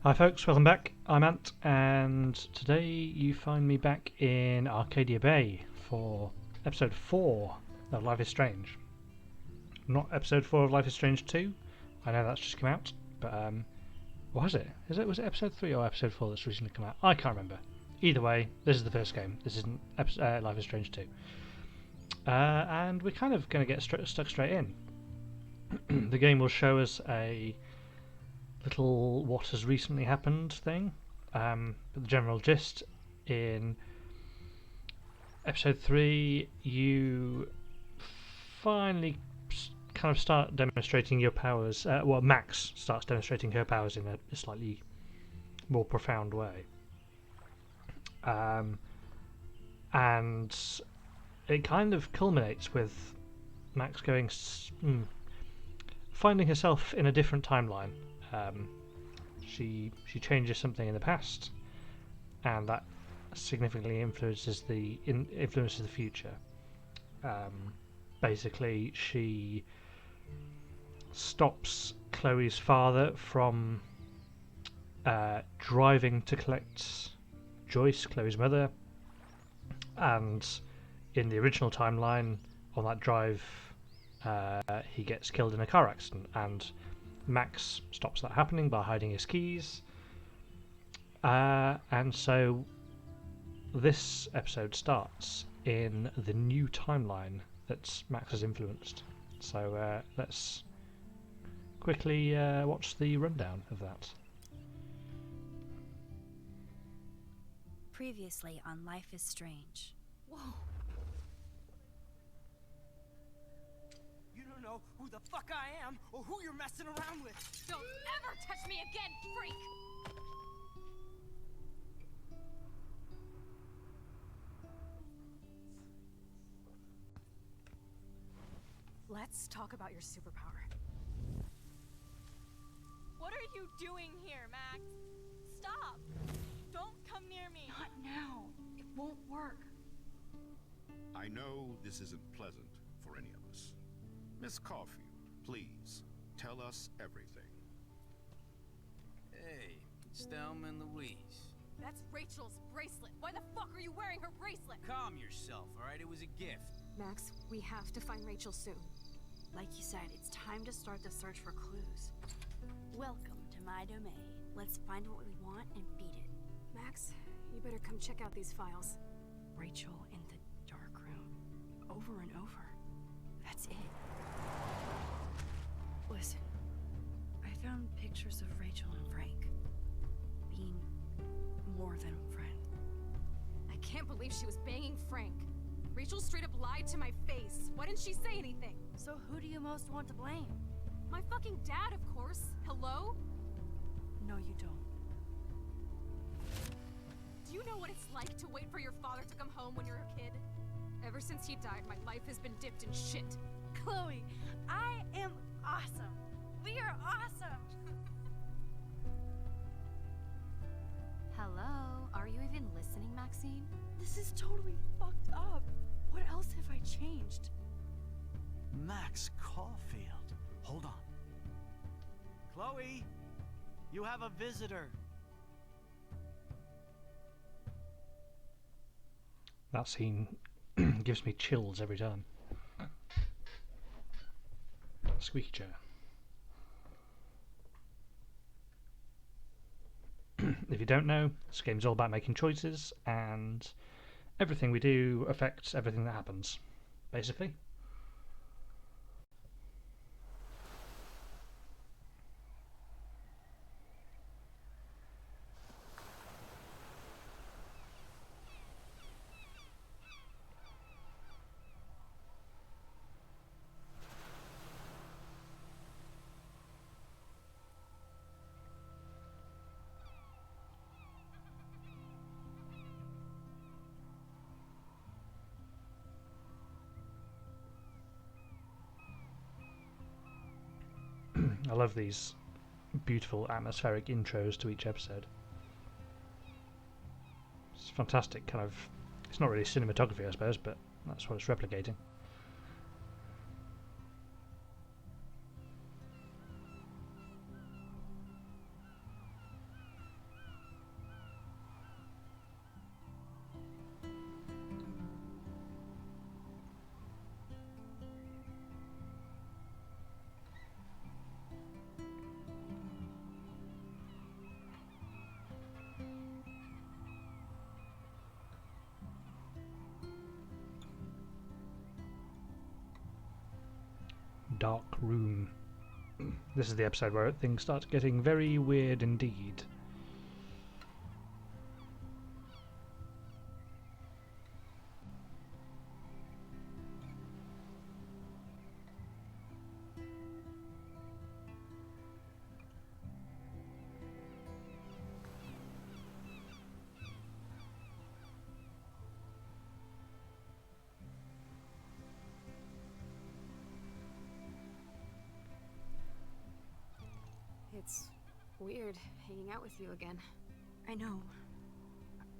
Hi folks, welcome back. I'm Ant, and today you find me back in Arcadia Bay for episode 4 of Life is Strange. Not episode 4 of Life is Strange 2, I know that's just come out, but was it? Was it episode 3 or episode 4 that's recently come out? I can't remember. Either way, this is the first game, this isn't Life is Strange 2. And we're kind of going to get stuck straight in. The game will show us a little what has recently happened thing, but the general gist in episode 3 you finally kind of start demonstrating your powers. Max starts demonstrating her powers in a slightly more profound way, and it kind of culminates with Max finding herself in a different timeline. She changes something in the past, and that significantly influences the future. Basically, she stops Chloe's father from driving to collect Joyce, Chloe's mother, and in the original timeline, on that drive, he gets killed in a car accident, and Max stops that happening by hiding his keys. And so this episode starts in the new timeline that Max has influenced. So let's quickly watch the rundown of that. Previously on Life is Strange. Whoa. You don't know who the fuck I am or who you're messing around with. Don't ever touch me again, freak! Let's talk about your superpower. What are you doing here, Max? Stop! Don't come near me! Not now. It won't work. I know this isn't pleasant for any of us. Miss Caulfield, please, tell us everything. Hey, it's Thelma and Louise. That's Rachel's bracelet. Why the fuck are you wearing her bracelet? Calm yourself, alright? It was a gift. Max, we have to find Rachel soon. Like you said, it's time to start the search for clues. Welcome to my domain. Let's find what we want and beat it. Max, you better come check out these files. Rachel in the dark room. Over and over. That's it. Listen, I found pictures of Rachel and Frank being more than a friend. I can't believe she was banging Frank. Rachel straight up lied to my face. Why didn't she say anything? So who do you most want to blame? My fucking dad, of course. Hello? No, you don't. Do you know what it's like to wait for your father to come home when you're a kid? Ever since he died, my life has been dipped in shit. Chloe, I am awesome. We are awesome. Hello? Are you even listening, Maxine? This is totally fucked up. What else have I changed? Max Caulfield. Hold on. Chloe, you have a visitor. That scene gives me chills every time. Squeaky chair. If you don't know, this game's all about making choices, and everything we do affects everything that happens, basically. I love these beautiful atmospheric intros to each episode. It's fantastic, kind of. It's not really cinematography, I suppose, but that's what it's replicating. dark room. This is the episode where things start getting very weird indeed. It's weird hanging out with you again. I know.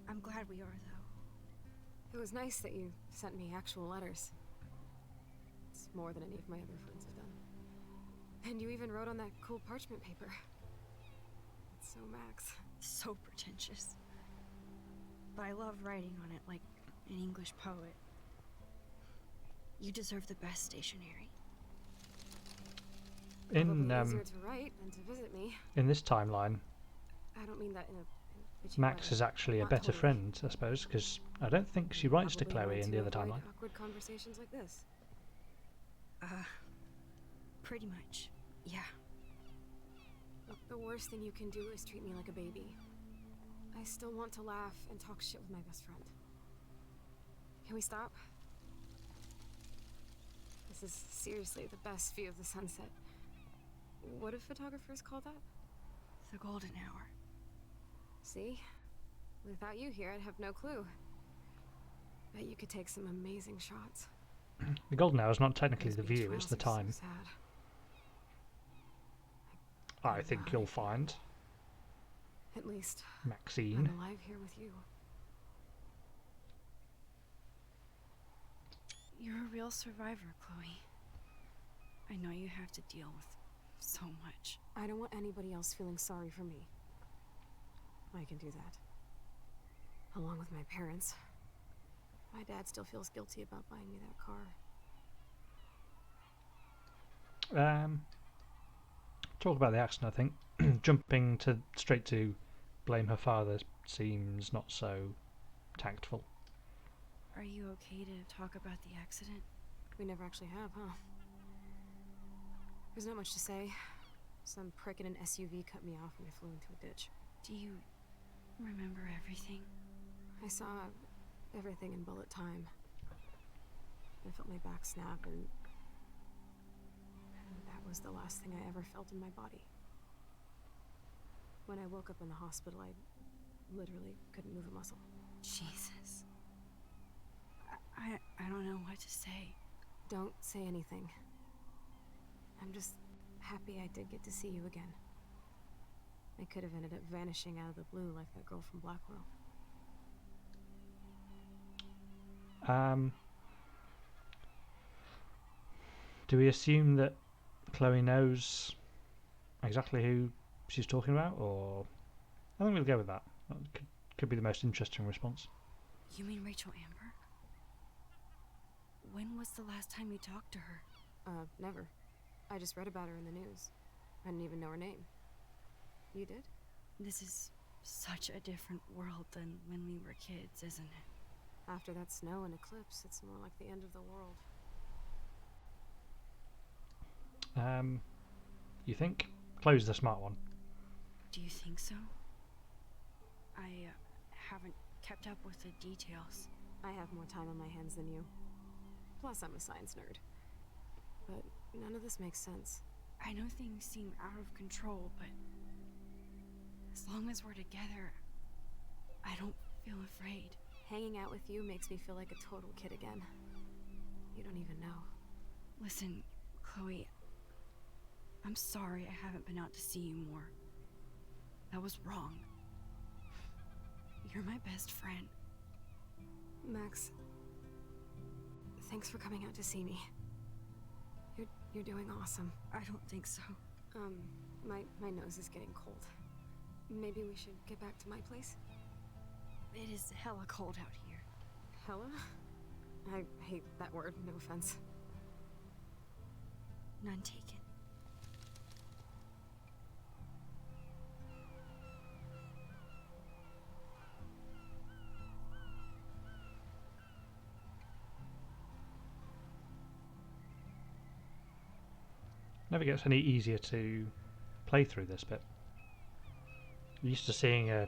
I'm glad we are, though. It was nice that you sent me actual letters. It's more than any of my other friends have done. And you even wrote on that cool parchment paper. It's so Max. So pretentious. But I love writing on it like an English poet. You deserve the best stationery. In Probably easier to write than to visit me. in this timeline, I don't mean that in a bitchy Max way. is actually a Not better totally. friend, I suppose, because I don't think she writes to Probably Chloe wanted in the to other avoid timeline. Awkward conversations like this. Pretty much. Yeah. Look, the worst thing you can do is treat me like a baby. I still want to laugh and talk shit with my best friend. Can we stop? This is seriously the best view of the sunset. What do photographers call that? The golden hour. See? Without you here, I'd have no clue. Bet you could take some amazing shots. The golden hour is not technically Those the beach view, it's the files are time. so sad. I think you'll find At least Maxine. I'm alive here with you. You're a real survivor, Chloe. I know you have to deal with so much. I don't want anybody else feeling sorry for me. I can do that. Along with my parents. My dad still feels guilty about buying me that car. Talk about the accident, I think. Jumping straight to blame her father seems not so tactful. Are you okay to talk about the accident? We never actually have, huh? There's not much to say. Some prick in an SUV cut me off and I flew into a ditch. Do you remember everything? I saw everything in bullet time. I felt my back snap and that was the last thing I ever felt in my body. When I woke up in the hospital, I literally couldn't move a muscle. Jesus. I don't know what to say. Don't say anything. I'm just happy I did get to see you again. I could have ended up vanishing out of the blue like that girl from Blackwell. Do we assume that Chloe knows exactly who she's talking about, or I think we'll go with that. That could be the most interesting response. You mean Rachel Amber? When was the last time you talked to her? Never. I just read about her in the news. I didn't even know her name. You did? This is such a different world than when we were kids, isn't it? After that snow and eclipse, it's more like the end of the world. You think? Chloe's the smart one. Do you think so? I haven't kept up with the details. I have more time on my hands than you. Plus, I'm a science nerd. But none of this makes sense. I know things seem out of control, but as long as we're together, I don't feel afraid. Hanging out with you makes me feel like a total kid again. You don't even know. Listen, Chloe, I'm sorry I haven't been out to see you more. That was wrong. You're my best friend. Max, thanks for coming out to see me. You're doing awesome. I don't think so. My nose is getting cold. Maybe we should get back to my place? It is hella cold out here. Hella? I hate that word, no offense. None taken. Never gets any easier to play through this bit. I'm used to seeing a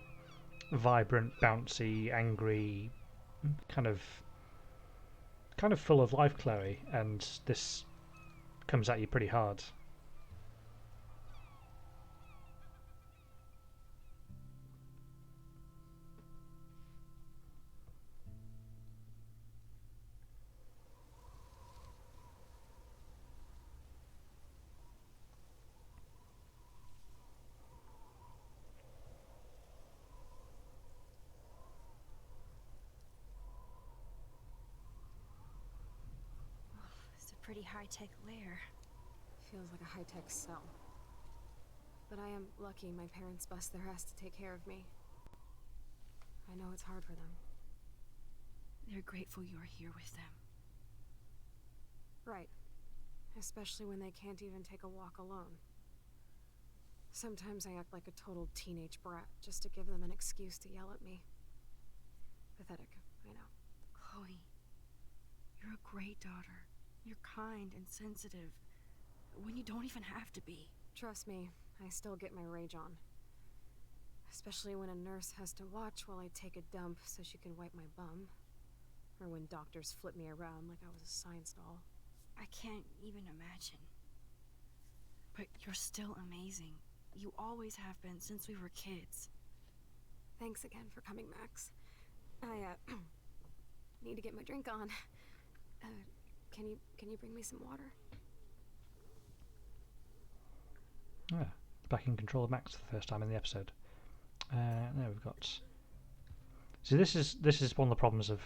vibrant, bouncy, angry, kind of full of life Chloe, and this comes at you pretty hard. It's a pretty high-tech lair. Feels like a high-tech cell. But I am lucky my parents bust their ass to take care of me. I know it's hard for them. They're grateful you're here with them. Right. Especially when they can't even take a walk alone. Sometimes I act like a total teenage brat just to give them an excuse to yell at me. Pathetic, I know. Chloe, you're a great daughter. You're kind and sensitive, when you don't even have to be. Trust me, I still get my rage on. Especially when a nurse has to watch while I take a dump so she can wipe my bum. Or when doctors flip me around like I was a science doll. I can't even imagine. But you're still amazing. You always have been since we were kids. Thanks again for coming, Max. I, need to get my drink on. Can you bring me some water? Yeah, back in control of Max for the first time in the episode. There we've got. See, this is one of the problems of.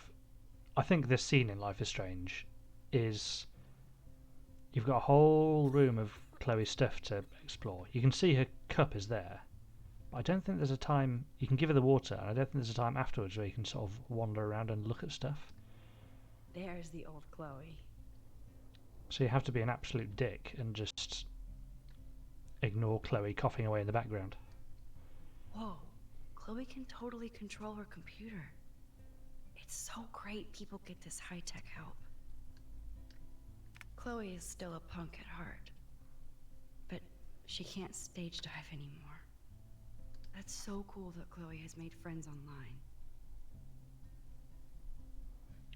I think this scene in Life is Strange is. You've got a whole room of Chloe's stuff to explore. You can see her cup is there, but I don't think there's a time you can give her the water, and I don't think there's a time afterwards where you can sort of wander around and look at stuff. There's the old Chloe. So you have to be an absolute dick and just ignore Chloe coughing away in the background. Whoa, Chloe can totally control her computer. It's so great people get this high-tech help. Chloe is still a punk at heart, but she can't stage dive anymore. That's so cool that Chloe has made friends online.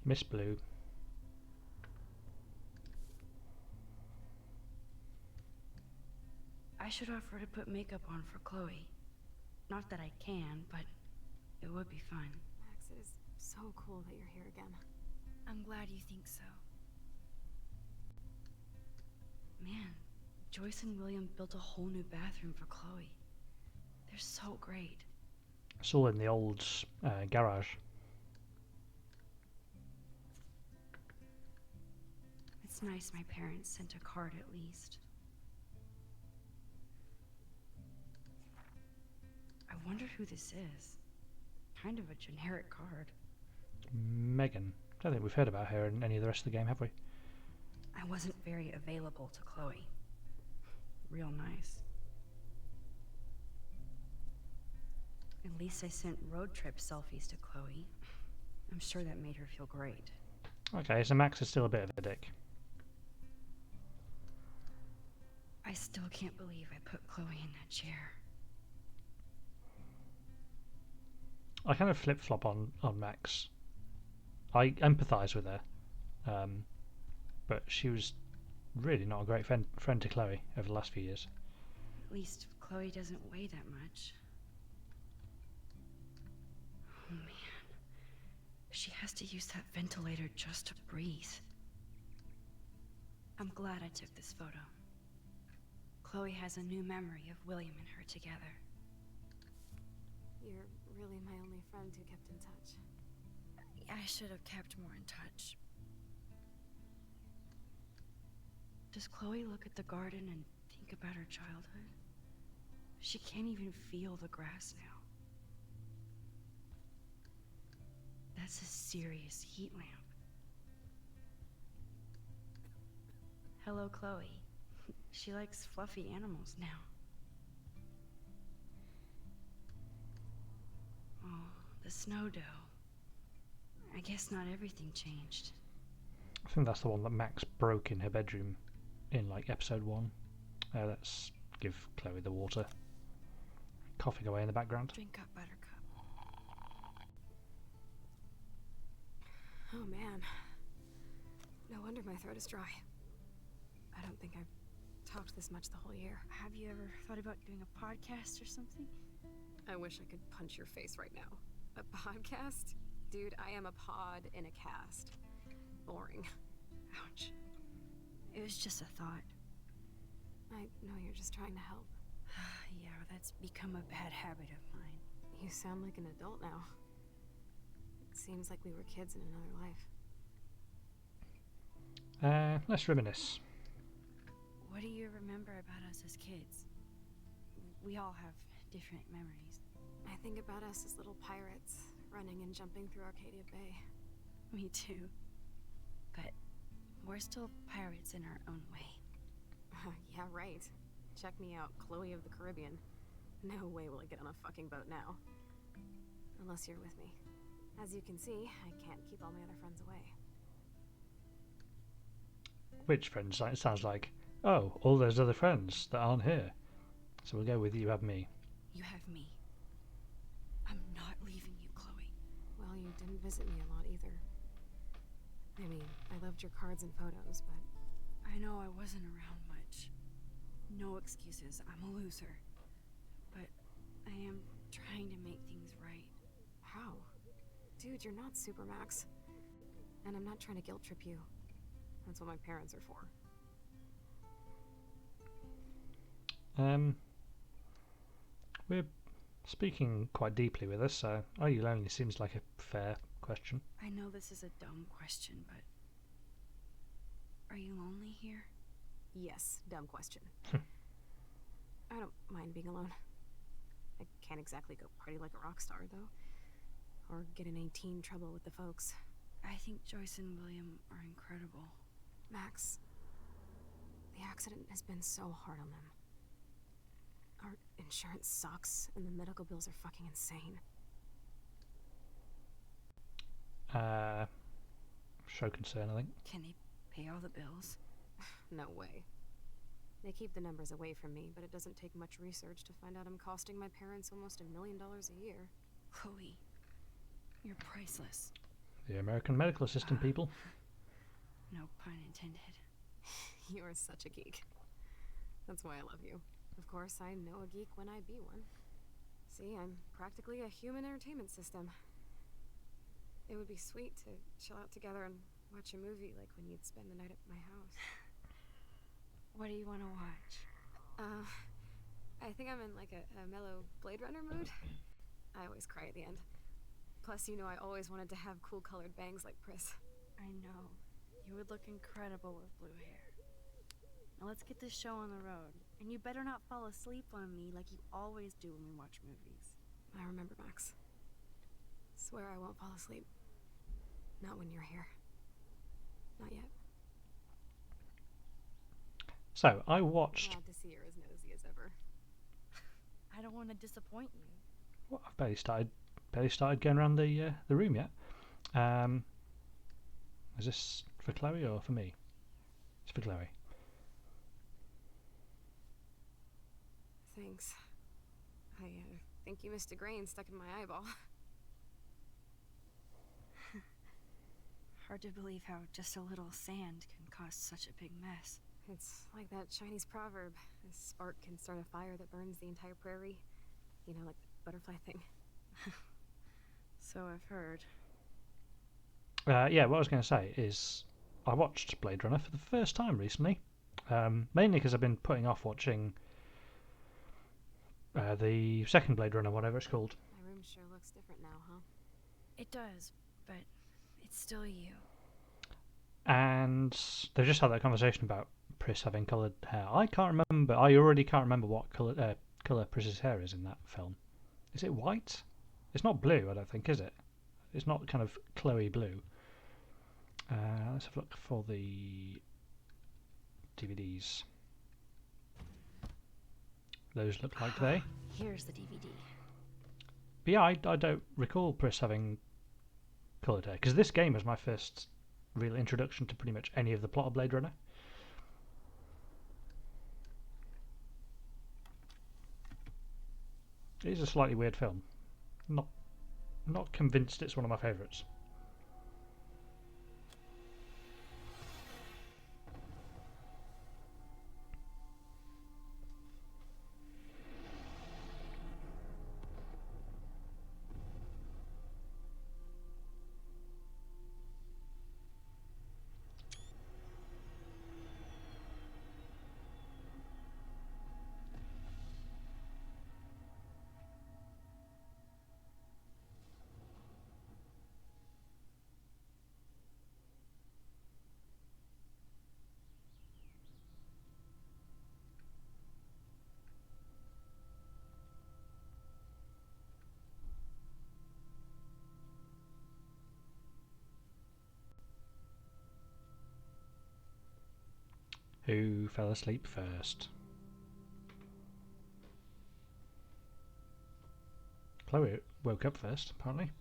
Miss Blue. I should offer to put makeup on for Chloe. Not that I can, but it would be fun. Max, it is so cool that you're here again. I'm glad you think so. Man, Joyce and William built a whole new bathroom for Chloe. They're so great. It's all in the old garage. It's nice my parents sent a card at least. I wonder who this is. Kind of a generic card. Megan. I don't think we've heard about her in any of the rest of the game, have we? I wasn't very available to Chloe. Real nice. At least I sent road trip selfies to Chloe. I'm sure that made her feel great. Okay, so Max is still a bit of a dick. I still can't believe I put Chloe in that chair. I kind of flip-flop on Max. I empathise with her, but she was really not a great friend to Chloe over the last few years. At least Chloe doesn't weigh that much. Oh man, she has to use that ventilator just to breathe. I'm glad I took this photo. Chloe has a new memory of William and her together. You're really my only friend who kept in touch. I should have kept more in touch. Does Chloe look at the garden and think about her childhood? She can't even feel the grass now. That's a serious heat lamp. Hello, Chloe. She likes fluffy animals now. Oh, the snow dough. I guess not everything changed. I think that's the one that Max broke in her bedroom in like episode 1. Let's give Chloe the water. Coughing away in the background. Drink up, Buttercup. Oh man. No wonder my throat is dry. I don't think I've talked this much the whole year. Have you ever thought about doing a podcast or something? I wish I could punch your face right now. A podcast? Dude, I am a pod in a cast. Boring. Ouch. It was just a thought. I know you're just trying to help. Yeah, that's become a bad habit of mine. You sound like an adult now. It seems like we were kids in another life. Let's reminisce. What do you remember about us as kids? We all have different memories. I think about us as little pirates, running and jumping through Arcadia Bay. Me too. But we're still pirates in our own way. Yeah, right. Check me out, Chloe of the Caribbean. No way will I get on a fucking boat now. Unless you're with me. As you can see, I can't keep all my other friends away. Which friends? It sounds like, oh, all those other friends that aren't here. So we'll go with you have me. You have me. I'm not leaving you, Chloe. Well, you didn't visit me a lot either. I mean, I loved your cards and photos, but... I know I wasn't around much. No excuses, I'm a loser. But I am trying to make things right. How? Dude, you're not Supermax. And I'm not trying to guilt trip you. That's what my parents are for. We're speaking quite deeply with us, so are you lonely seems like a fair question. I know this is a dumb question, but... Are you lonely here? Yes, dumb question. I don't mind being alone. I can't exactly go party like a rock star, though. Or get in any teen trouble with the folks. I think Joyce and William are incredible. Max, the accident has been so hard on them. Our insurance sucks, and the medical bills are fucking insane. Show concern, I think. Can they pay all the bills? No way. They keep the numbers away from me, but it doesn't take much research to find out I'm costing my parents almost $1 million a year. Chloe, you're priceless. The American medical system, people. No pun intended. You are such a geek. That's why I love you. Of course, I know a geek when I be one. See, I'm practically a human entertainment system. It would be sweet to chill out together and watch a movie like when you'd spend the night at my house. What do you want to watch? I think I'm in like a mellow Blade Runner mood. I always cry at the end. Plus, you know I always wanted to have cool colored bangs like Pris. I know. You would look incredible with blue hair. Now let's get this show on the road. And you better not fall asleep on me like you always do when we watch movies. I remember, Max. Swear I won't fall asleep. Not when you're here. Not yet. So, I watched... Glad to see you're as nosy as ever. I don't want to disappoint you. Well, I've barely started going around the room yet. Is this for Chloe or for me? It's for Chloe. Thanks. I think you missed a grain stuck in my eyeball. Hard to believe how just a little sand can cause such a big mess. It's like that Chinese proverb. A spark can start a fire that burns the entire prairie. You know, like the butterfly thing. So I've heard. Yeah, what I was going to say is I watched Blade Runner for the first time recently. Mainly because I've been putting off watching the second Blade Runner, whatever it's called. My room sure looks different now, huh? It does, but it's still you. And they've just had that conversation about Pris having coloured hair. I already can't remember what colour Pris's hair is in that film. Is it white? It's not blue, I don't think, is it? It's not kind of Chloe blue. Let's have a look for the DVDs. Those look like they. Here's the DVD. But yeah, I don't recall Pris having coloured hair, because this game was my first real introduction to pretty much any of the plot of Blade Runner. It is a slightly weird film. Not convinced it's one of my favourites. Who fell asleep first? Chloe woke up first, apparently.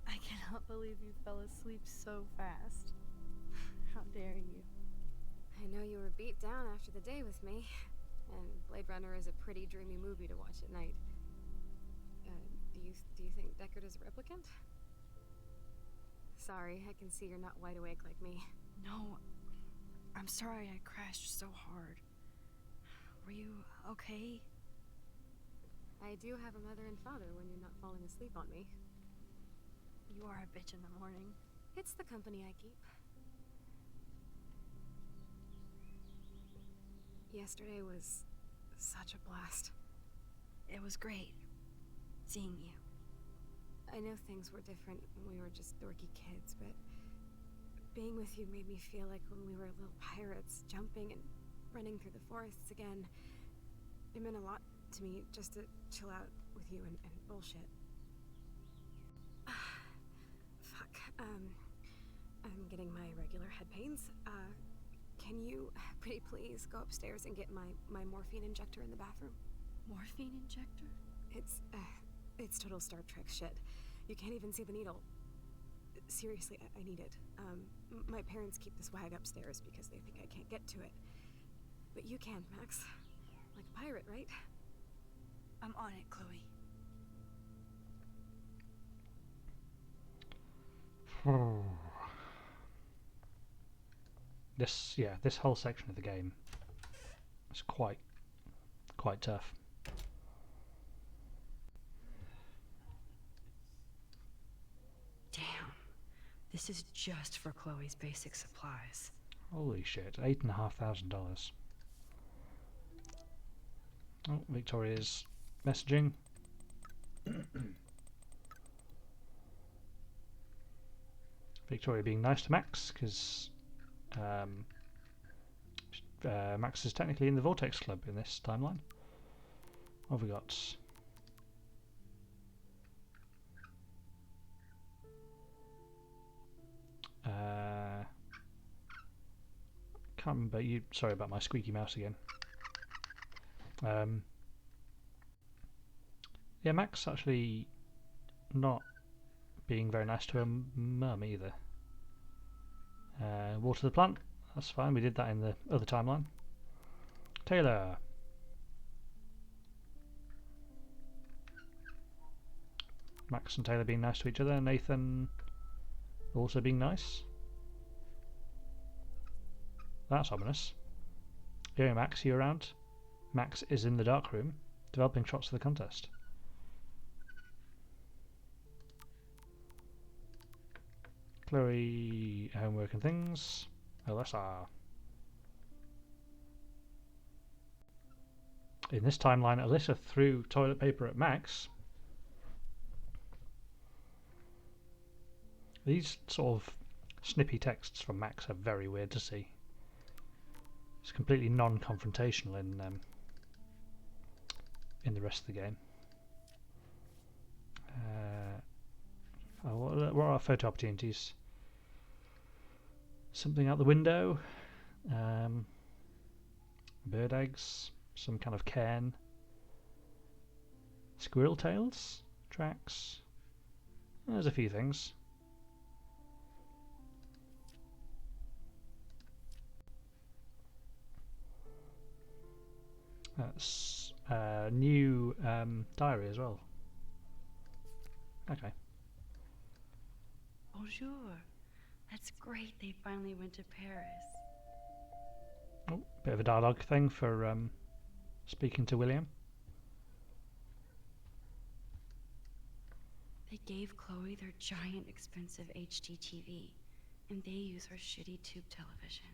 I cannot believe you fell asleep so fast. How dare you? I know you were beat down after the day with me, and Blade Runner is a pretty dreamy movie to watch at night. Do you think Deckard is a replicant? Sorry, I can see you're not wide awake like me. No, I'm sorry I crashed so hard. Were you okay? I do have a mother and father when you're not falling asleep on me. You are a bitch in the morning. It's the company I keep. Yesterday was such a blast. It was great seeing you. I know things were different when we were just dorky kids, but being with you made me feel like when we were little pirates, jumping and running through the forests again. It meant a lot to me just to chill out with you and bullshit. Fuck. I'm getting my regular head pains. Can you, pretty please, go upstairs and get my morphine injector in the bathroom? Morphine injector? It's total Star Trek shit. You can't even see the needle. Seriously, I need it. My parents keep this wag upstairs because they think I can't get to it. But you can, Max. Like a pirate, right? I'm on it, Chloe. This whole section of the game is quite tough. Damn. This is just for Chloe's basic supplies. Holy shit, $8,500. Oh, Victoria's messaging. Victoria being nice to Max, because Max is technically in the Vortex Club in this timeline. What have we got? Can't remember. Sorry about my squeaky mouse again. Yeah, Max actually not being very nice to her mum either. Water the plant. That's fine. We did that in the other timeline. Taylor. Max and Taylor being nice to each other. Nathan also being nice. That's ominous. Yo, Max, you around? Max is in the dark room, developing shots for the contest. Chloe, homework and things. OSR. In this timeline, Alyssa threw toilet paper at Max. These sort of snippy texts from Max are very weird to see. It's completely non-confrontational in the rest of the game. What are our photo opportunities? Something out the window. Bird eggs. Some kind of cairn. Squirrel tails. Tracks. There's a few things. That's a new diary as well. Okay. Bonjour. That's great they finally went to Paris. Oh, bit of a dialogue thing for speaking to William. They gave Chloe their giant expensive HD TV, and they use her shitty tube television.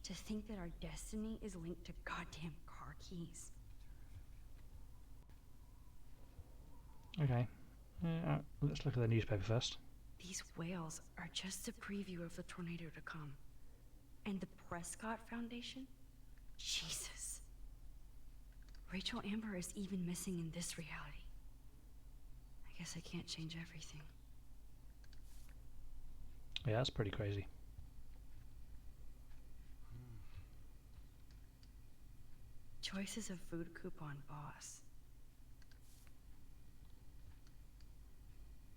To think that our destiny is linked to goddamn car keys. Okay. Let's look at the newspaper first. These whales are just a preview of the tornado to come. And the Prescott Foundation? Jesus. Rachel Amber is even missing in this reality. I guess I can't change everything. Yeah, that's pretty crazy. Joyce is a food coupon boss.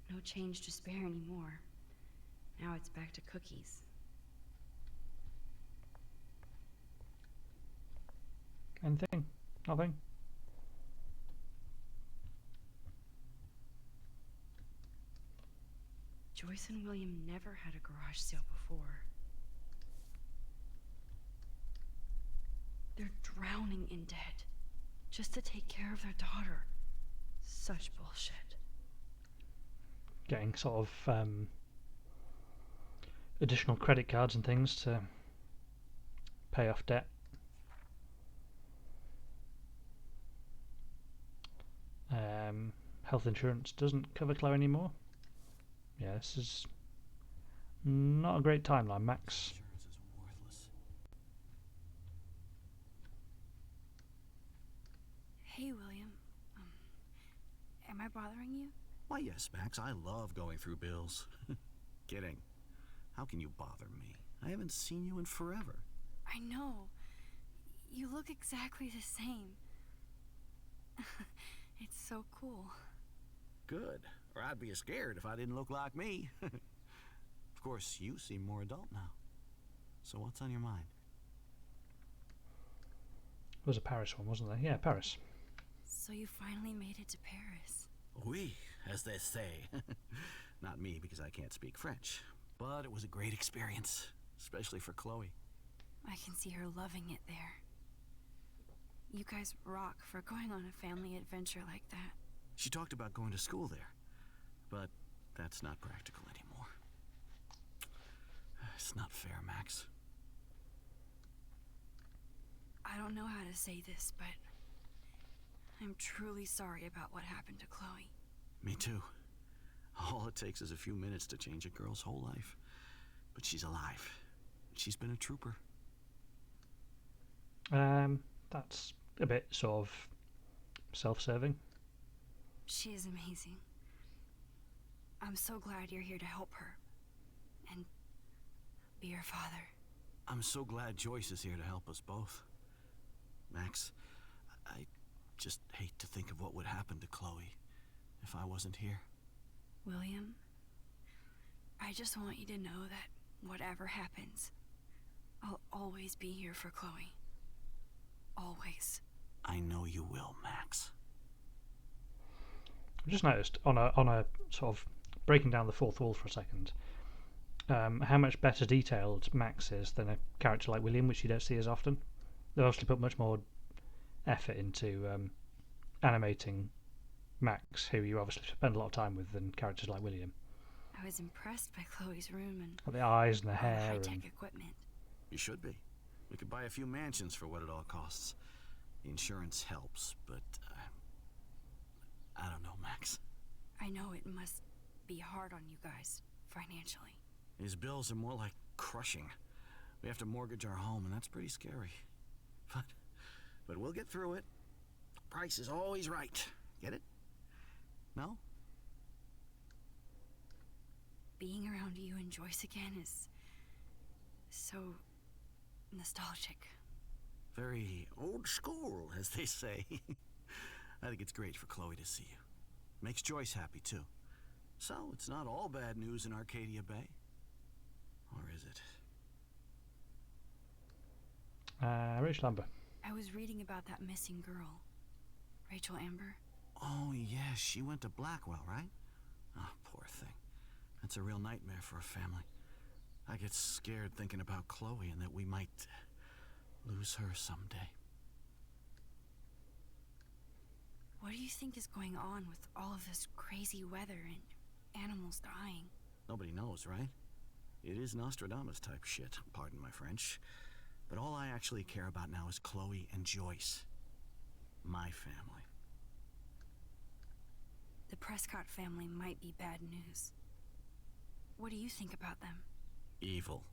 No change to spare anymore. Now it's back to cookies. Anything? Nothing? Joyce and William never had a garage sale before. They're drowning in debt just to take care of their daughter. Such bullshit. Getting sort of additional credit cards and things to pay off debt. Health insurance doesn't cover Chloe anymore. Yeah, this is not a great timeline, Max. Insurance is worthless. Hey, William. Am I bothering you? Why, yes, Max. I love going through bills. Kidding. How can you bother me? I haven't seen you in forever. I know. You look exactly the same. It's so cool. Good. Or I'd be scared if I didn't look like me. Of course, you seem more adult now. So what's on your mind? It was a Paris one, wasn't there? Yeah, Paris. So you finally made it to Paris. Oui, as they say. Not me, because I can't speak French. But it was a great experience, especially for Chloe. I can see her loving it there. You guys rock for going on a family adventure like that. She talked about going to school there, but that's not practical anymore. It's not fair, Max. I don't know how to say this, but I'm truly sorry about what happened to Chloe. Me too. All it takes is a few minutes to change a girl's whole life. But she's alive. She's been a trooper. That's a bit sort of self-serving. She is amazing. I'm so glad you're here to help her. And be her father. I'm so glad Joyce is here to help us both. Max, I just hate to think of what would happen to Chloe if I wasn't here. William, I just want you to know that whatever happens, I'll always be here for Chloe. Always. I know you will, Max. I just noticed on a sort of breaking down the fourth wall for a second, how much better detailed Max is than a character like William, which you don't see as often. They've obviously put much more effort into animating Max, who you obviously spend a lot of time with, than characters like William. I was impressed by Chloe's room and Like the eyes and the all hair. the high-tech And equipment. You should be. We could buy a few mansions for what it all costs. The insurance helps, but I don't know, Max. I know it must be hard on you guys, financially. These bills are more like crushing. We have to mortgage our home, and that's pretty scary. But we'll get through it. Price is always right. Get it? No? Being around you and Joyce again is so nostalgic. Very old school, as they say. I think it's great for Chloe to see you. Makes Joyce happy, too. So, it's not all bad news in Arcadia Bay. Or is it? Rachel Amber. I was reading about that missing girl. Rachel Amber. Oh, yeah, she went to Blackwell, right? Oh, poor thing. That's a real nightmare for a family. I get scared thinking about Chloe and that we might lose her someday. What do you think is going on with all of this crazy weather and animals dying? Nobody knows, right? It is Nostradamus type shit, pardon my French. But all I actually care about now is Chloe and Joyce. My family. The Prescott family might be bad news. What do you think about them? Evil.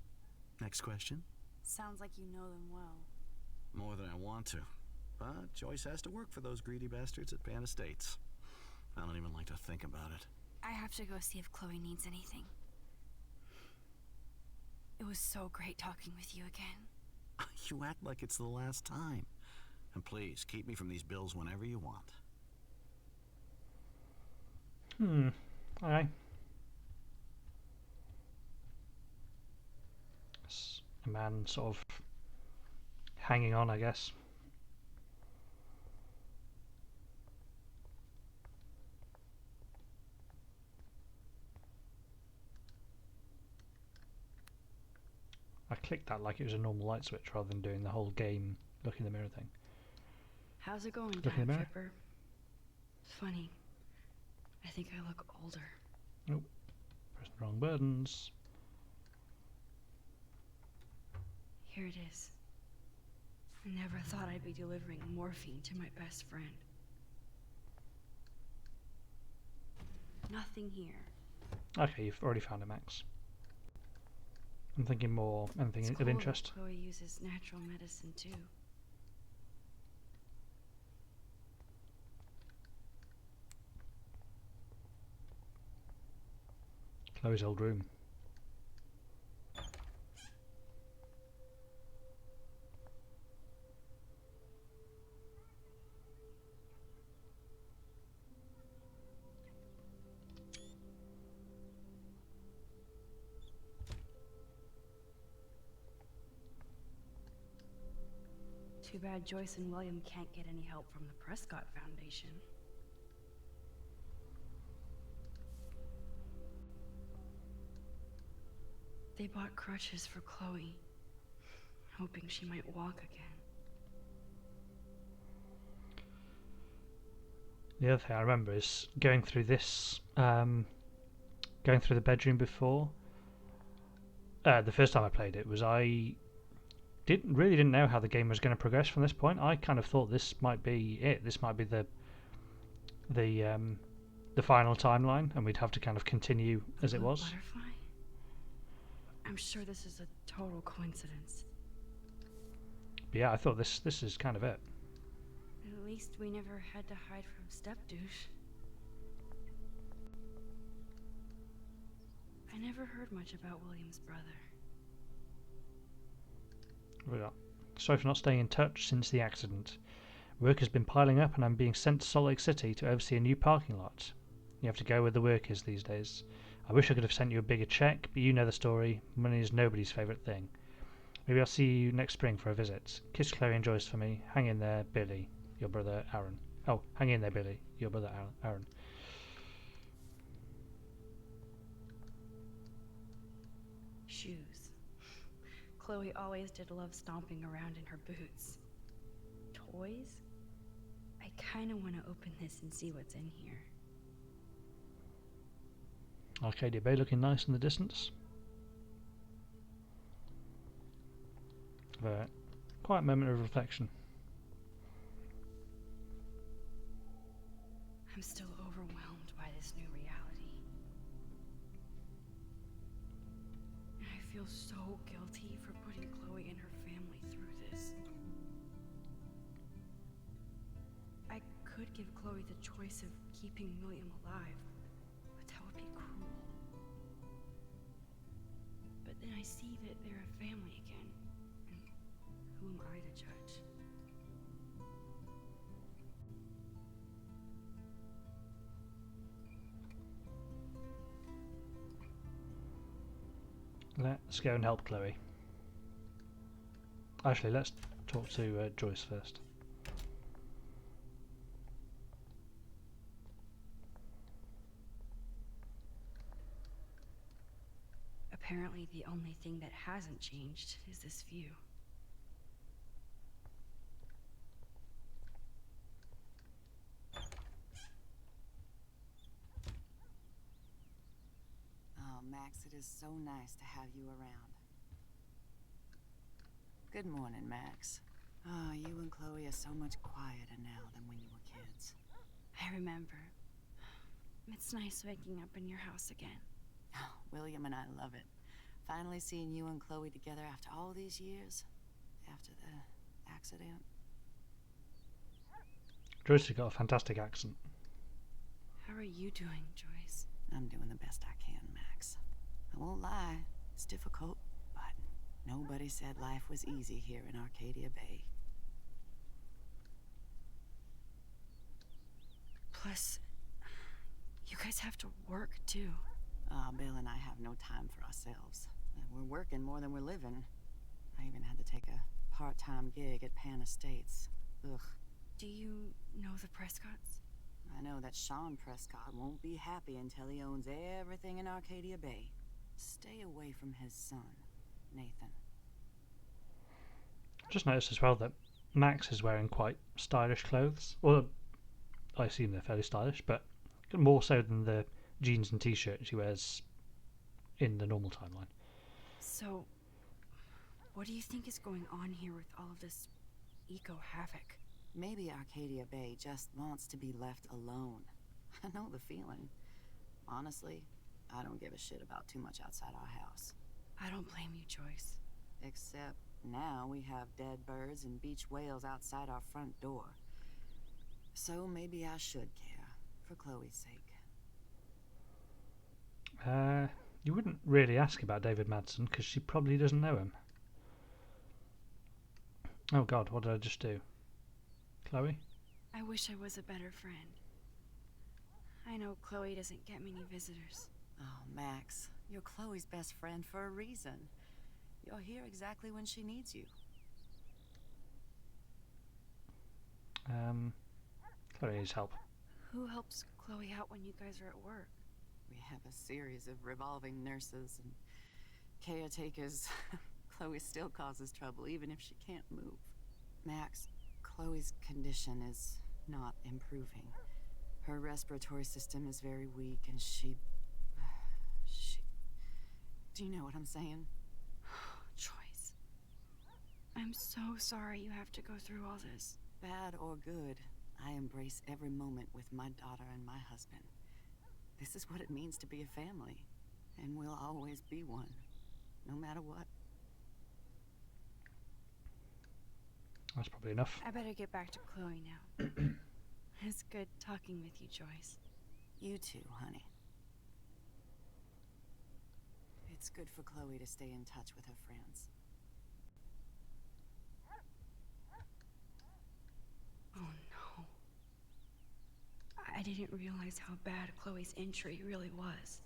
Next question? Sounds like you know them well. More than I want to. But Joyce has to work for those greedy bastards at Pan Estates. I don't even like to think about it. I have to go see if Chloe needs anything. It was so great talking with you again. You act like it's the last time. And please, keep me from these bills whenever you want. Okay. It's a man sort of hanging on, I guess. I clicked that like it was a normal light switch rather than doing the whole game look in the mirror thing. How's it going, Look in the Dad mirror. Tripper? It's funny. I think I look older. Nope. Pressing the wrong buttons. Here it is. I never thought I'd be delivering morphine to my best friend. Nothing here. Okay, you've already found it, Max. I'm thinking more anything It's of cool interest. that Chloe uses natural medicine too. Chloe's old room. Too bad Joyce and William can't get any help from the Prescott Foundation. They bought crutches for Chloe, hoping she might walk again. The other thing I remember is going through this, going through the bedroom before. The first time I played it was I didn't know how the game was going to progress from this point. I kind of thought this might be it. This might be the final timeline, and we'd have to kind of continue as it Blue was. Butterfly? I'm sure this is a total coincidence. But yeah, I thought this is kind of it. At least we never had to hide from Step-douche. I never heard much about William's brother. We got sorry for not staying in touch since the accident. Work has been piling up and I'm being sent to Salt Lake City to oversee a new parking lot. You have to go where the work is these days. I wish I could have sent you a bigger check, but you know the story. Money is nobody's favourite thing. Maybe I'll see you next spring for a visit. Kiss Chloe and Joyce for me. Hang in there, Billy. Your brother, Aaron. Oh, hang in there, Billy. Your brother, Aaron. Shoes. Chloe always did love stomping around in her boots. Toys? I kinda wanna open this and see what's in here. Arcadia Bay looking nice in the distance. A quiet moment of reflection. I'm still overwhelmed by this new reality. I feel so guilty for putting Chloe and her family through this. I could give Chloe the choice of keeping William alive, but that would be cruel. But then I see that they're a family again, and who am I to judge? Let's go and help Chloe. Actually, let's talk to Joyce first. Apparently, the only thing that hasn't changed is this view. Oh, Max, it is so nice to have you around. Good morning, Max. Oh, you and Chloe are so much quieter now than when you were kids. I remember. It's nice waking up in your house again. Oh, William and I love it. Finally seeing you and Chloe together after all these years. After the accident. Joyce has got a fantastic accent. How are you doing, Joyce? I'm doing the best I can, Max. I won't lie, it's difficult, but nobody said life was easy here in Arcadia Bay. Plus, you guys have to work, too. Bill and I have no time for ourselves. We're working more than we're living. I even had to take a part-time gig at Pan Estates. Ugh. Do you know the Prescotts? I know that Sean Prescott won't be happy until he owns everything in Arcadia Bay. Stay away from his son, Nathan. Just noticed as well that Max is wearing quite stylish clothes. Well, I assume they're fairly stylish, but more so than the jeans and t-shirt she wears in the normal timeline. So, what do you think is going on here with all of this eco-havoc? Maybe Arcadia Bay just wants to be left alone. I know the feeling. Honestly, I don't give a shit about too much outside our house. I don't blame you, Joyce. Except now we have dead birds and beach whales outside our front door. So maybe I should care, for Chloe's sake. You wouldn't really ask about David Madsen, because she probably doesn't know him. Oh god, what did I just do? Chloe? I wish I was a better friend. I know Chloe doesn't get many visitors. Oh, Max, you're Chloe's best friend for a reason. You're here exactly when she needs you. Chloe needs help. Who helps Chloe out when you guys are at work? We have a series of revolving nurses and caretakers. Chloe still causes trouble, even if she can't move. Max, Chloe's condition is not improving. Her respiratory system is very weak, and she... Do you know what I'm saying? Joyce. I'm so sorry you have to go through all this. Bad or good, I embrace every moment with my daughter and my husband. This is what it means to be a family, and we'll always be one, no matter what. That's probably enough. I better get back to Chloe now. It's good talking with you, Joyce. You too, honey. It's good for Chloe to stay in touch with her friends. Oh no. I didn't realize how bad Chloe's injury really was.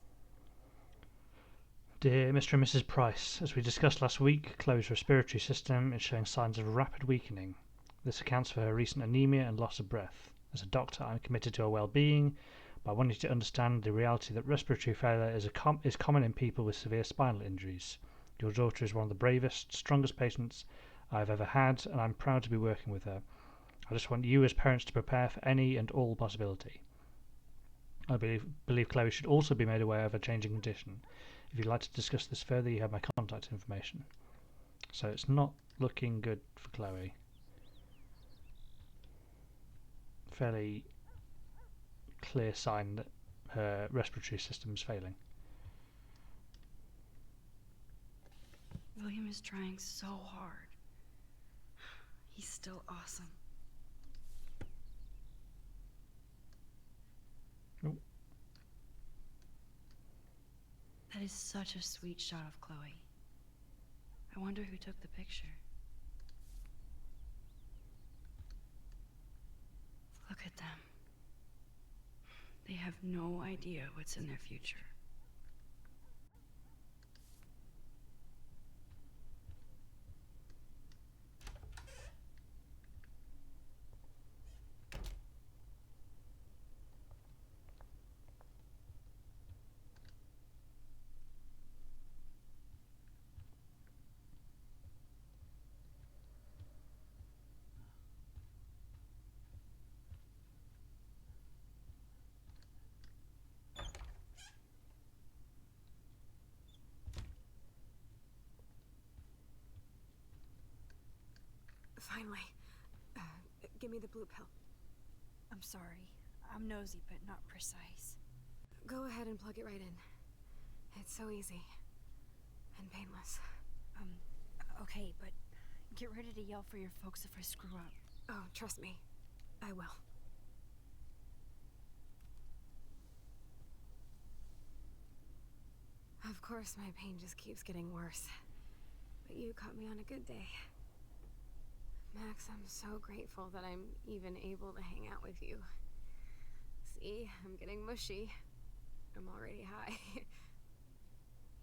Dear Mr. and Mrs. Price, as we discussed last week, Chloe's respiratory system is showing signs of rapid weakening. This accounts for her recent anemia and loss of breath. As a doctor, I'm committed to her well-being, but I want you to understand the reality that respiratory failure is common in people with severe spinal injuries. Your daughter is one of the bravest, strongest patients I've ever had, and I'm proud to be working with her. I just want you as parents to prepare for any and all possibility. I believe Chloe should also be made aware of a changing condition. If you'd like to discuss this further, you have my contact information. So it's not looking good for Chloe. Fairly clear sign that her respiratory system is failing. William is trying so hard. He's still awesome. Oh. That is such a sweet shot of Chloe. I wonder who took the picture. Look at them. They have no idea what's in their future. Finally. Give me the blue pill. I'm sorry. I'm nosy, but not precise. Go ahead and plug it right in. It's so easy. And painless. Okay, but get ready to yell for your folks if I screw up. Oh, trust me. I will. Of course, my pain just keeps getting worse. But you caught me on a good day. Max, I'm so grateful that I'm even able to hang out with you. See, I'm getting mushy. I'm already high.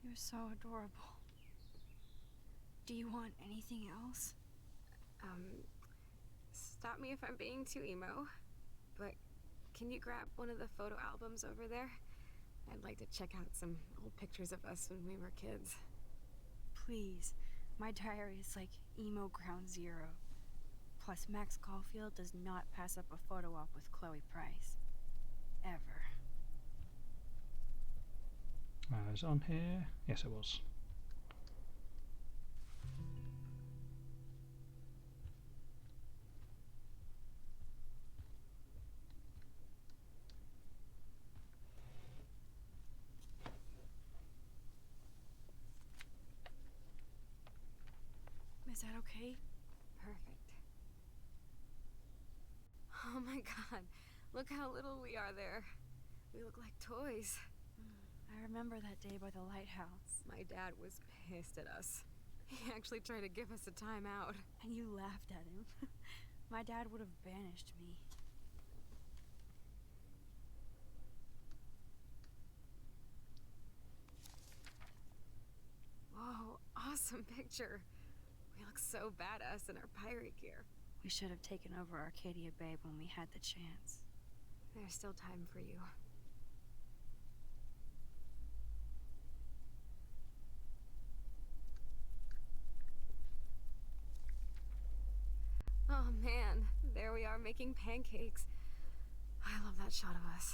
You're so adorable. Do you want anything else? Stop me if I'm being too emo, but can you grab one of the photo albums over there? I'd like to check out some old pictures of us when we were kids. Please. My diary is like emo ground zero. Plus, Max Caulfield does not pass up a photo op with Chloe Price. Ever. Is it on here? Yes, it was. Is that okay? Perfect. Oh my god, look how little we are there. We look like toys. I remember that day by the lighthouse. My dad was pissed at us. He actually tried to give us a timeout. And you laughed at him. My dad would have banished me. Whoa, awesome picture. We look so badass in our pirate gear. We should have taken over Arcadia Bay when we had the chance. There's still time for you. Oh man, there we are making pancakes. I love that shot of us.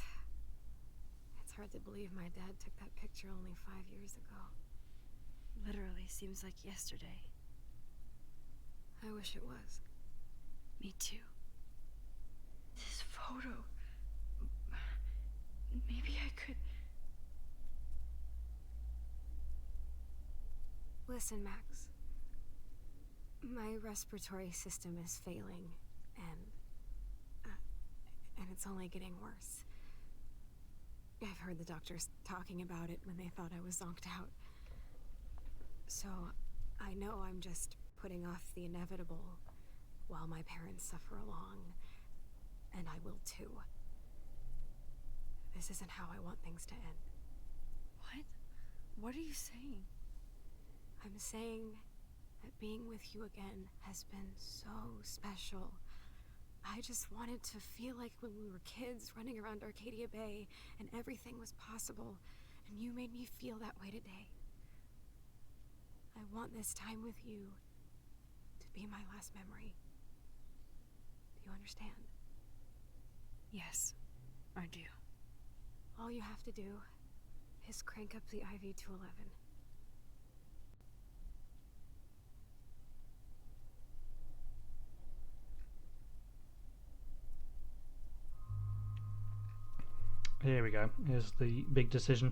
It's hard to believe my dad took that picture only 5 years ago. Literally seems like yesterday. I wish it was. Me too. This photo... Maybe I could... Listen, Max. My respiratory system is failing, and it's only getting worse. I've heard the doctors talking about it when they thought I was zonked out. So, I know I'm just putting off the inevitable while my parents suffer along, and I will too. This isn't how I want things to end. What? What are you saying? I'm saying that being with you again has been so special. I just wanted to feel like when we were kids running around Arcadia Bay and everything was possible, and you made me feel that way today. I want this time with you to be my last memory. Do you understand? Yes, I do. All you have to do is crank up the IV to 11. Here we go. Here's the big decision.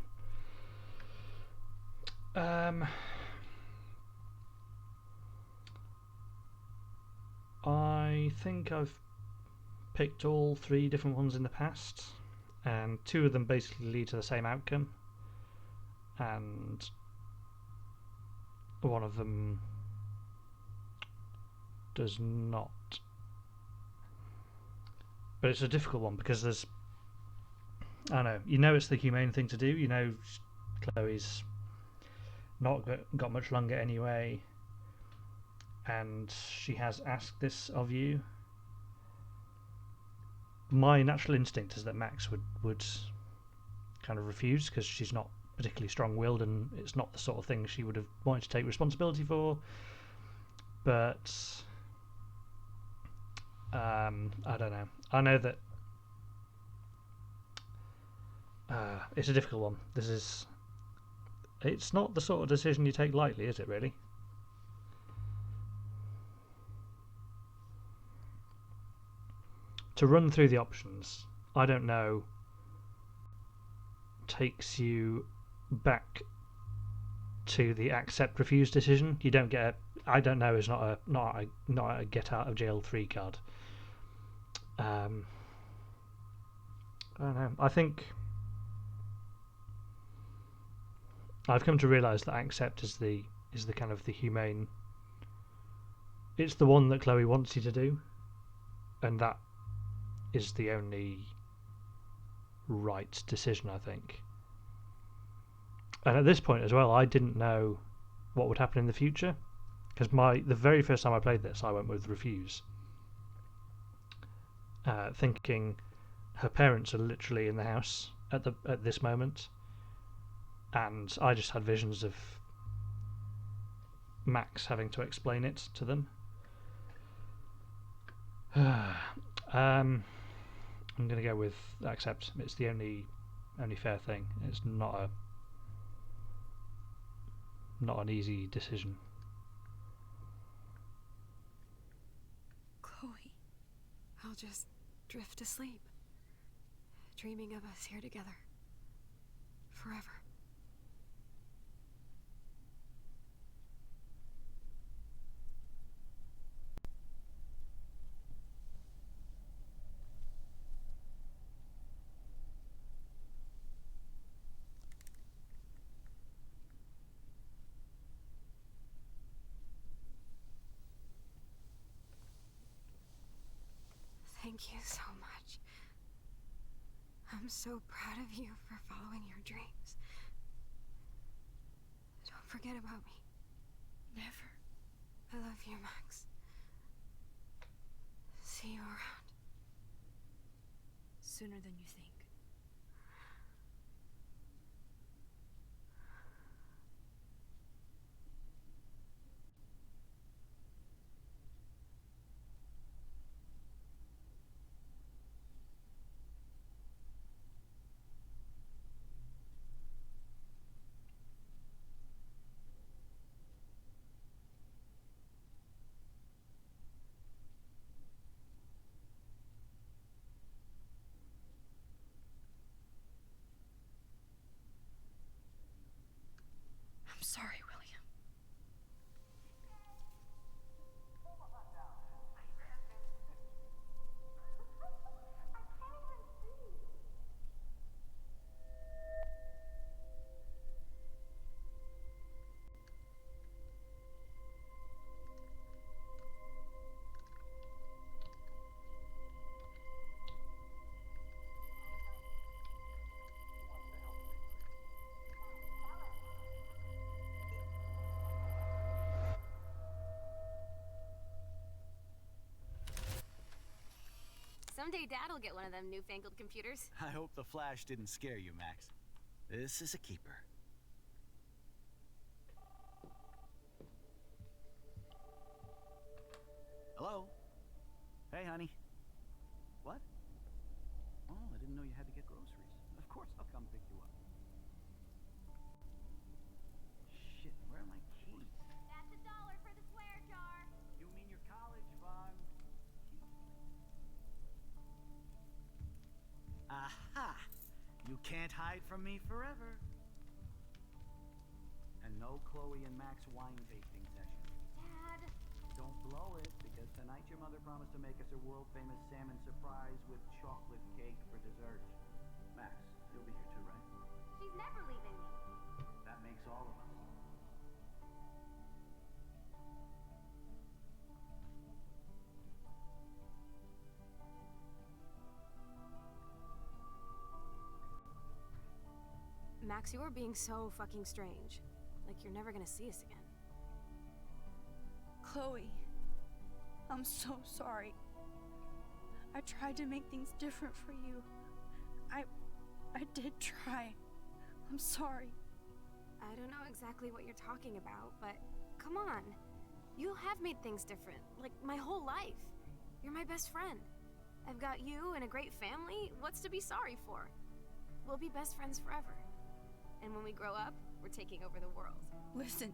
I think I've picked all 3 different ones in the past, and 2 of them basically lead to the same outcome, and one of them does not. But it's a difficult one because there's, I don't know, it's the humane thing to do. Chloe's not got much longer anyway, and she has asked this of you. My natural instinct is that Max would kind of refuse because she's not particularly strong-willed and it's not the sort of thing she would have wanted to take responsibility for. But I don't know. I know that it's a difficult one. It's not the sort of decision you take lightly, is it really? to run through the options, I don't know, takes you back to the accept refuse decision. You don't get I don't know is not a get out of jail free card. I don't know. I think I've come to realise that accept is the kind of the humane. It's the one that Chloe wants you to do, and that is the only right decision, I think. And at this point as well, I didn't know what would happen in the future, because the very first time I played this, I went with refuse, thinking her parents are literally in the house at this moment, and I just had visions of Max having to explain it to them. I'm going to go with accept. It's the only fair thing. It's not an easy decision. Chloe, I'll just drift to sleep, dreaming of us here together. Forever. Thank you so much. I'm so proud of you for following your dreams. Don't forget about me. Never. I love you, Max. See you around. Sooner than you think. I'm sorry, William. Someday Dad'll get one of them newfangled computers. I hope the flash didn't scare you, Max. This is a keeper. Hello? Hey, honey. What? Oh, I didn't know you had to get groceries. Of course I'll come pick you up. Shit, where are my keys? That's $1 for the swear jar. You mean your college fund? Aha! You can't hide from me forever. And no Chloe and Max wine tasting session. Dad. Don't blow it, because tonight your mother promised to make us a world-famous salmon surprise with chocolate cake for dessert. Max, you'll be here too, right? She's never leaving me. That makes all of us. Max, you are being so fucking strange. Like you're never gonna see us again. Chloe, I'm so sorry. I tried to make things different for you. I did try. I'm sorry. I don't know exactly what you're talking about, but come on. You have made things different, like my whole life. You're my best friend. I've got you and a great family. What's to be sorry for? We'll be best friends forever. And when we grow up, we're taking over the world. Listen,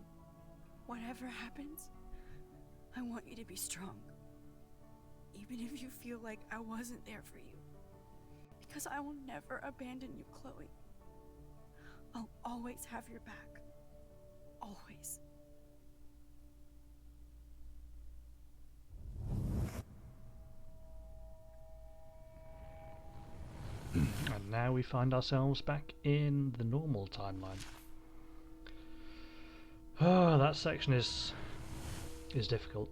whatever happens, I want you to be strong. even if you feel like I wasn't there for you. Because I will never abandon you, Chloe. I'll always have your back. Always. And now we find ourselves back in the normal timeline. Oh, that section is difficult.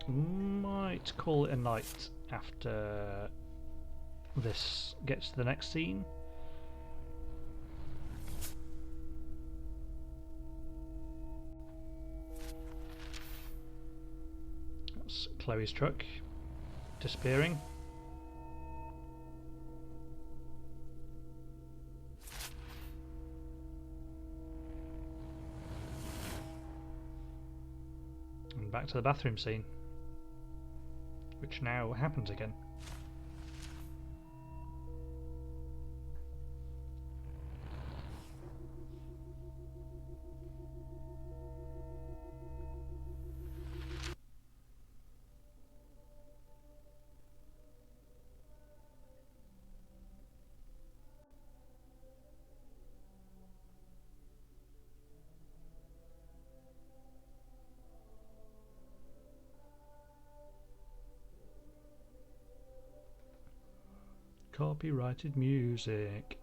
Might call it a night after this gets to the next scene. That's Chloe's truck disappearing. And back to the bathroom scene, which now happens again. Copyrighted music.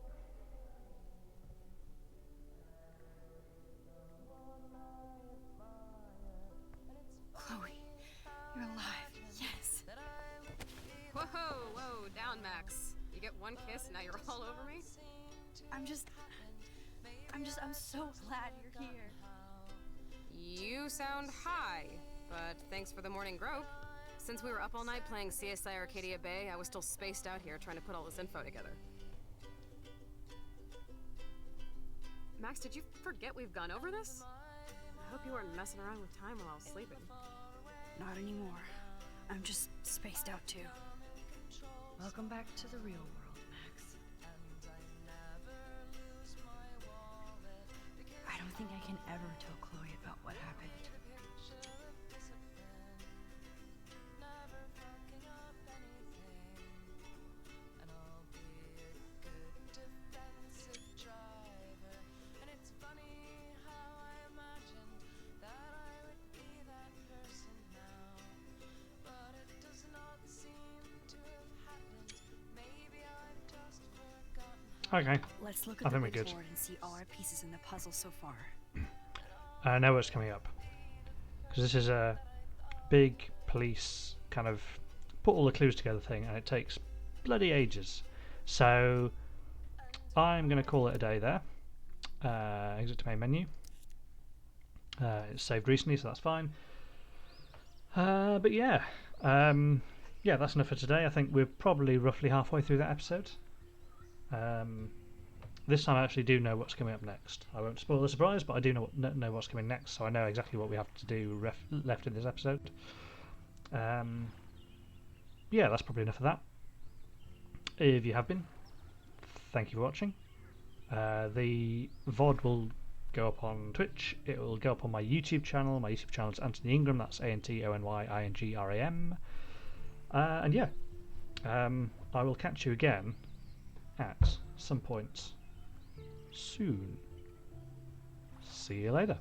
Chloe, you're alive. Yes. Whoa, whoa, down, Max. You get one kiss, now you're all over me? I'm so glad you're here. You sound high, but thanks for the morning grope. Since we were up all night playing CSI Arcadia Bay, I was still spaced out here trying to put all this info together. Max, did you forget we've gone over this? I hope you weren't messing around with time while I was sleeping. Not anymore. I'm just spaced out too. Welcome back to the real world, Max. I don't think I can ever tell Chloe about what happened. Okay, Let's look I at the think we're good. board and see all our pieces in the puzzle so far. I know what's coming up, because this is a big police kind of put all the clues together thing, and it takes bloody ages. So I'm going to call it a day there. Exit to main menu. It's saved recently, so that's fine. But yeah, yeah, that's enough for today. I think we're probably roughly halfway through that episode. This time I actually do know what's coming up next. I won't spoil the surprise, but I do know what's coming next, so I know exactly what we have to do left in this episode. Yeah, that's probably enough of that. If you have been, thank you for watching. The VOD will go up on Twitch. It will go up on my YouTube channel. My YouTube channel is Anthony Ingram. That's ANTONYINGRAM. And yeah, I will catch you again at some point soon. See you later.